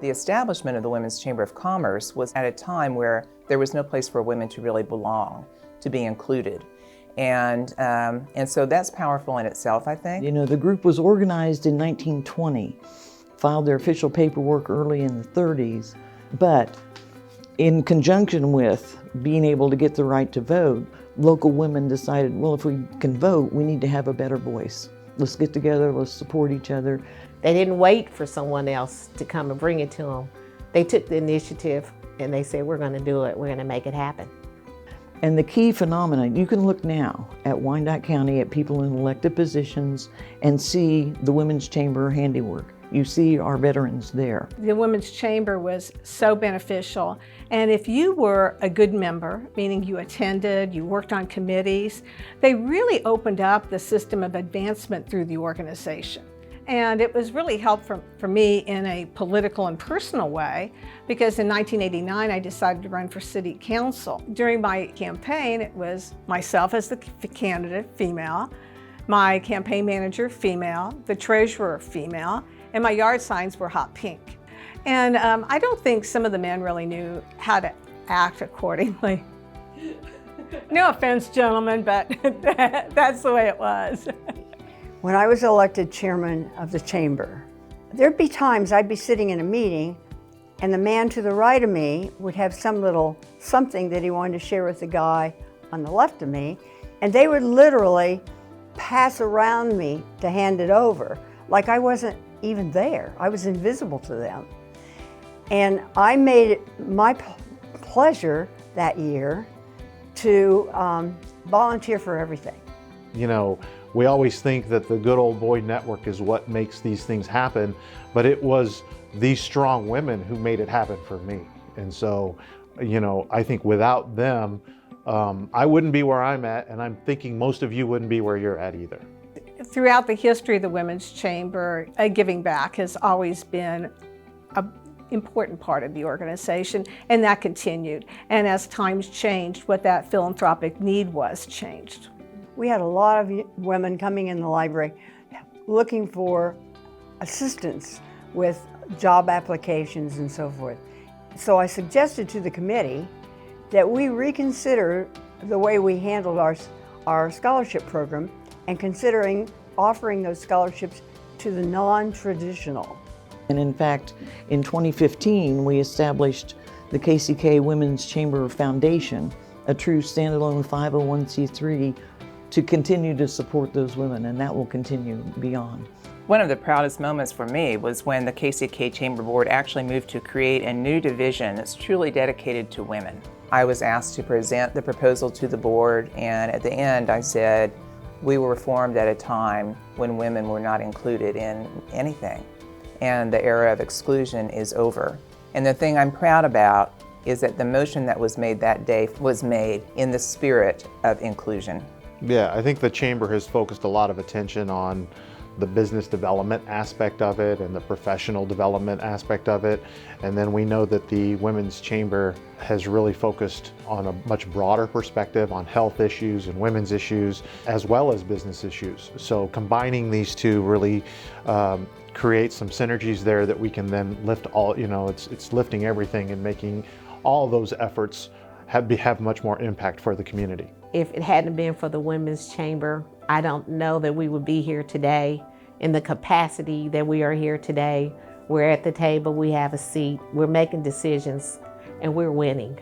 The establishment of the Women's Chamber of Commerce was at a time where there was no place for women to really belong, to be included. And so that's powerful in itself, I think. You know, the group was organized in 1920, filed their official paperwork early in the 30s, but in conjunction with being able to get the right to vote, local women decided, well, if we can vote, we need to have a better voice. Let's get together, let's support each other. They didn't wait for someone else to come and bring it to them. They took the initiative and they said, we're going to do it, we're going to make it happen. And the key phenomenon, you can look now at Wyandotte County at people in elected positions and see the Women's Chamber handiwork. You see our veterans there. The Women's Chamber was so beneficial. And if you were a good member, meaning you attended, you worked on committees, they really opened up the system of advancement through the organization. And it was really helpful for me in a political and personal way, because in 1989 I decided to run for city council. During my campaign, it was myself as the candidate, female, my campaign manager, female, the treasurer, female, and my yard signs were hot pink. And I don't think some of the men really knew how to act accordingly. No offense, gentlemen, but that's the way it was. When I was elected chairman of the chamber, there'd be times I'd be sitting in a meeting and the man to the right of me would have some little something that he wanted to share with the guy on the left of me, and they would literally pass around me to hand it over, like I wasn't even there. I was invisible to them. And I made it my pleasure that year to volunteer for everything. You know, we always think that the good old boy network is what makes these things happen, but it was these strong women who made it happen for me. And so, you know, I think without them, I wouldn't be where I'm at, and I'm thinking most of you wouldn't be where you're at either. Throughout the history of the Women's Chamber, giving back has always been an important part of the organization, and that continued. And as times changed, what that philanthropic need was changed. We had a lot of women coming in the library looking for assistance with job applications and so forth. So I suggested to the committee that we reconsider the way we handled our scholarship program and considering offering those scholarships to the non-traditional. And in fact, in 2015, we established the KCK Women's Chamber Foundation, a true standalone 501c3, to continue to support those women, and that will continue beyond. One of the proudest moments for me was when the KCK Chamber Board actually moved to create a new division that's truly dedicated to women. I was asked to present the proposal to the board, and at the end I said, we were formed at a time when women were not included in anything, and the era of exclusion is over. And the thing I'm proud about is that the motion that was made that day was made in the spirit of inclusion. Yeah, I think the chamber has focused a lot of attention on the business development aspect of it and the professional development aspect of it. And then we know that the Women's Chamber has really focused on a much broader perspective on health issues and women's issues, as well as business issues. So combining these two really creates some synergies there that we can then lift all, you know, it's lifting everything and making all those efforts have much more impact for the community. If it hadn't been for the Women's Chamber, I don't know that we would be here today in the capacity that we are here today. We're at the table, we have a seat, we're making decisions, and we're winning.